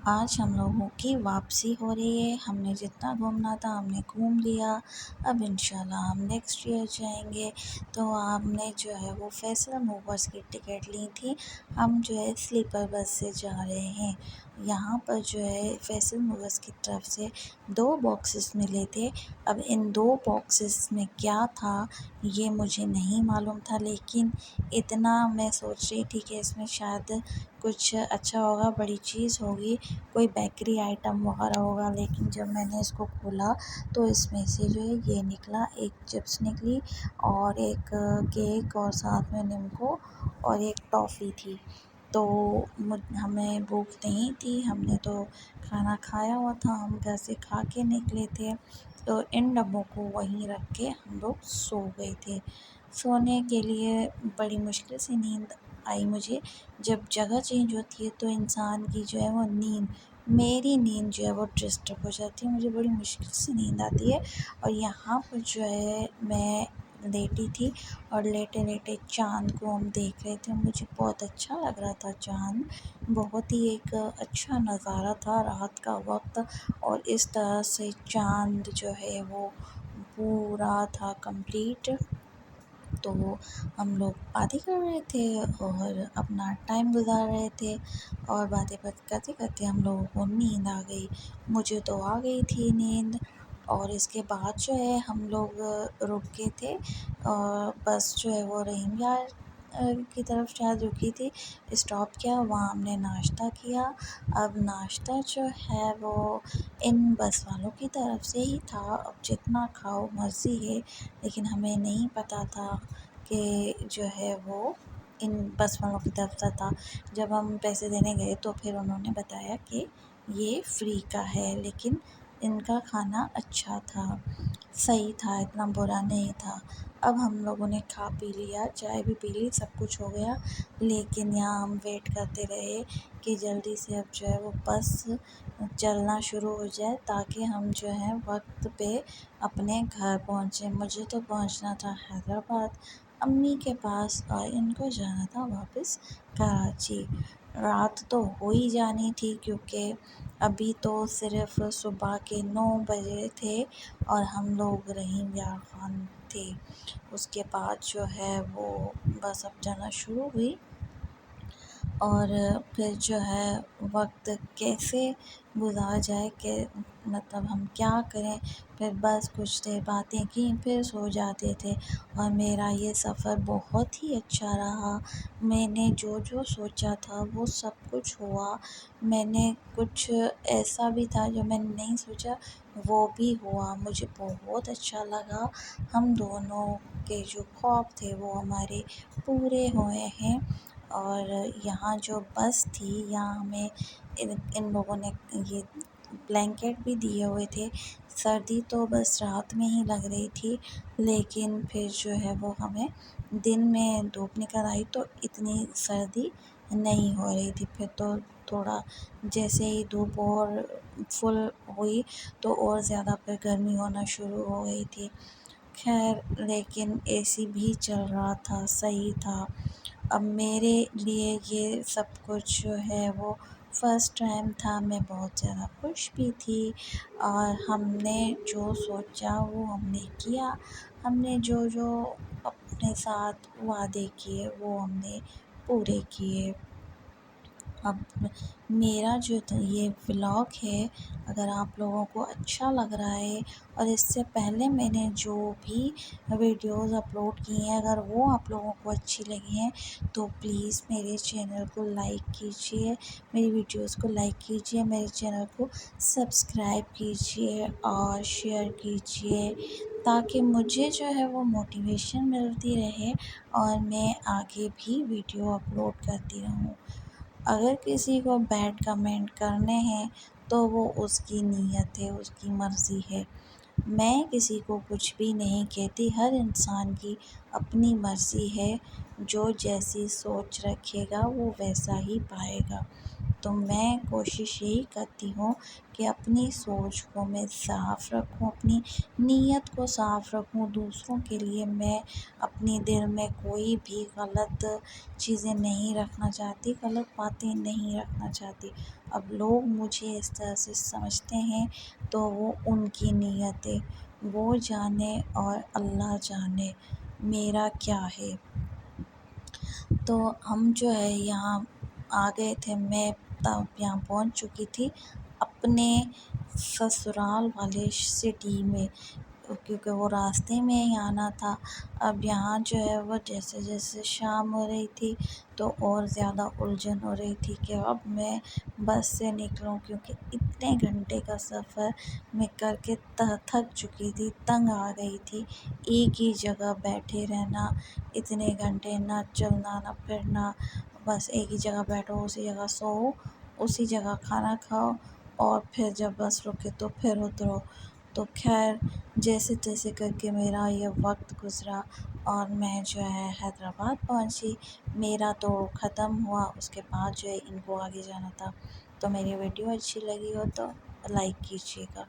آج ہم لوگوں کی واپسی ہو رہی ہے۔ ہم نے جتنا گھومنا تھا ہم نے گھوم لیا۔ اب انشاءاللہ ہم نیکسٹ ایئر جائیں گے۔ تو ہم نے جو ہے وہ فیصل موورس کی ٹکٹ لی تھی۔ ہم جو ہے سلیپر بس سے جا رہے ہیں۔ یہاں پر جو ہے فیصل موورس کی طرف سے 2 باکسز ملے تھے۔ اب ان 2 باکسز میں کیا تھا یہ مجھے نہیں معلوم تھا، لیکن اتنا میں سوچ رہی تھی کہ اس میں شاید کچھ اچھا ہوگا، بڑی چیز ہوگی، کوئی بیکری آئٹم وغیرہ ہوگا۔ لیکن جب میں نے اس کو کھولا تو اس میں سے جو ہے یہ نکلا، ایک چپس نکلی اور ایک کیک اور ساتھ میں نمکو اور ایک ٹافی تھی۔ تو ہمیں بھوک نہیں تھی، ہم نے تو کھانا کھایا ہوا تھا، ہم گھر سے کھا کے نکلے تھے۔ تو ان ڈبوں کو وہیں رکھ کے ہم لوگ سو گئے تھے۔ سونے کے لیے بڑی مشکل سے نیند آئی مجھے۔ جب جگہ چینج ہوتی ہے تو انسان کی جو ہے وہ میری نیند جو ہے وہ ڈسٹرب ہو جاتی ہے، مجھے بڑی مشکل سے نیند آتی ہے۔ اور یہاں پر جو ہے میں لیٹی تھی اور لیٹے لیٹے چاند کو ہم دیکھ رہے تھے۔ مجھے بہت اچھا لگ رہا تھا چاند، بہت ہی ایک اچھا نظارہ تھا رات کا وقت، اور اس طرح سے چاند جو ہے وہ پورا تھا کمپلیٹ۔ تو ہم لوگ باتیں کر رہے تھے اور اپنا ٹائم گزار رہے تھے، اور باتیں کرتے کرتے ہم لوگوں کو نیند آ گئی۔ مجھے تو آ گئی تھی نیند۔ اور اس کے بعد جو ہے ہم لوگ رک گئے تھے، اور بس جو ہے وہ رحیم یار کی طرف شاید رکی تھی، اسٹاپ کیا، وہاں ہم نے ناشتہ کیا۔ اب ناشتہ جو ہے وہ ان بس والوں کی طرف سے ہی تھا، اب جتنا کھاؤ مرضی ہے، لیکن ہمیں نہیں پتہ تھا کہ جو ہے وہ ان بس والوں کی طرف سے تھا۔ جب ہم پیسے دینے گئے تو پھر انہوں نے بتایا کہ یہ فری کا ہے، لیکن ان کا کھانا اچھا تھا، صحیح تھا، اتنا برا نہیں تھا۔ اب ہم لوگوں نے کھا پی لیا، چائے بھی پی لی، سب کچھ ہو گیا، لیکن یہاں ہم ویٹ کرتے رہے کہ جلدی سے اب جو ہے وہ بس چلنا شروع ہو جائے، تاکہ ہم جو ہے وقت پہ اپنے گھر پہنچیں۔ مجھے تو پہنچنا تھا حیدرآباد امی کے پاس، اور ان کو جانا تھا واپس کراچی۔ رات تو ہو ہی جانی تھی، کیونکہ ابھی تو صرف صبح کے 9 بجے تھے اور ہم لوگ رحیم یار خان تھے۔ اس کے بعد جو ہے وہ بس اب جانا شروع ہوئی، اور پھر جو ہے وقت کیسے گزار جائے کہ مطلب ہم کیا کریں، پھر بس کچھ دیر باتیں کیں پھر سو جاتے تھے۔ اور میرا یہ سفر بہت ہی اچھا رہا، میں نے جو جو سوچا تھا وہ سب کچھ ہوا، میں نے کچھ ایسا بھی تھا جو میں نے نہیں سوچا وہ بھی ہوا، مجھے بہت اچھا لگا۔ ہم دونوں کے جو خواب تھے وہ ہمارے پورے ہوئے ہیں۔ اور یہاں جو بس تھی، یہاں ہمیں ان لوگوں نے یہ بلینکٹ بھی دیے ہوئے تھے۔ سردی تو بس رات میں ہی لگ رہی تھی، لیکن پھر جو ہے وہ ہمیں دن میں دھوپ نکل آئی تو اتنی سردی نہیں ہو رہی تھی۔ پھر تو تھوڑا جیسے ہی دھوپ اور فل ہوئی تو اور زیادہ پھر گرمی ہونا شروع ہو گئی تھی۔ خیر، لیکن اے سی بھی چل رہا تھا، صحیح تھا۔ اب میرے لیے یہ سب کچھ جو ہے وہ فرسٹ ٹائم تھا، میں بہت زیادہ خوش بھی تھی، اور ہم نے جو سوچا وہ ہم نے کیا، ہم نے جو جو اپنے ساتھ وعدے کیے وہ ہم نے پورے کیے۔ اب میرا جو یہ ولاگ ہے، اگر آپ لوگوں کو اچھا لگ رہا ہے، اور اس سے پہلے میں نے جو بھی ویڈیوز اپلوڈ کی ہیں اگر وہ آپ لوگوں کو اچھی لگی ہیں تو پلیز میرے چینل کو لائک کیجیے، میری ویڈیوز کو لائک کیجیے، میرے چینل کو سبسکرائب کیجیے اور شیئر کیجیے، تاکہ مجھے جو ہے وہ موٹیویشن ملتی رہے اور میں آگے بھی ویڈیو اپلوڈ کرتی رہوں۔ اگر کسی کو بیڈ کمنٹ کرنے ہیں تو وہ اس کی نیت ہے، اس کی مرضی ہے، میں کسی کو کچھ بھی نہیں کہتی، ہر انسان کی اپنی مرضی ہے، جو جیسی سوچ رکھے گا وہ ویسا ہی پائے گا۔ تو میں کوشش یہی کرتی ہوں کہ اپنی سوچ کو میں صاف رکھوں، اپنی نیت کو صاف رکھوں، دوسروں کے لیے میں اپنی دل میں کوئی بھی غلط چیزیں نہیں رکھنا چاہتی، غلط باتیں نہیں رکھنا چاہتی۔ اب لوگ مجھے اس طرح سے سمجھتے ہیں تو وہ ان کی نیتیں وہ جانے اور اللہ جانے، میرا کیا ہے۔ تو ہم جو ہے یہاں آ گئے تھے، میں تب یہاں پہنچ چکی تھی اپنے سسرال والے سٹی میں، کیونکہ وہ راستے میں ہی آنا تھا۔ اب یہاں جو ہے وہ جیسے جیسے شام ہو رہی تھی تو اور زیادہ الجھن ہو رہی تھی کہ اب میں بس سے نکلوں، کیونکہ اتنے گھنٹے کا سفر میں کر کے تھک چکی تھی، تنگ آ گئی تھی۔ ایک ہی جگہ بیٹھے رہنا اتنے گھنٹے، نہ چلنا نہ پھرنا، بس ایک ہی جگہ بیٹھو، اسی جگہ سو، اسی جگہ کھانا کھاؤ، اور پھر جب بس رکے تو پھر اترو۔ تو خیر جیسے تیسے کر کے میرا یہ وقت گزرا اور میں جو ہے حیدرآباد پہنچی۔ میرا تو ختم ہوا، اس کے بعد جو ہے ان کو آگے جانا تھا۔ تو میری ویڈیو اچھی لگی ہو تو لائک کیجیے گا۔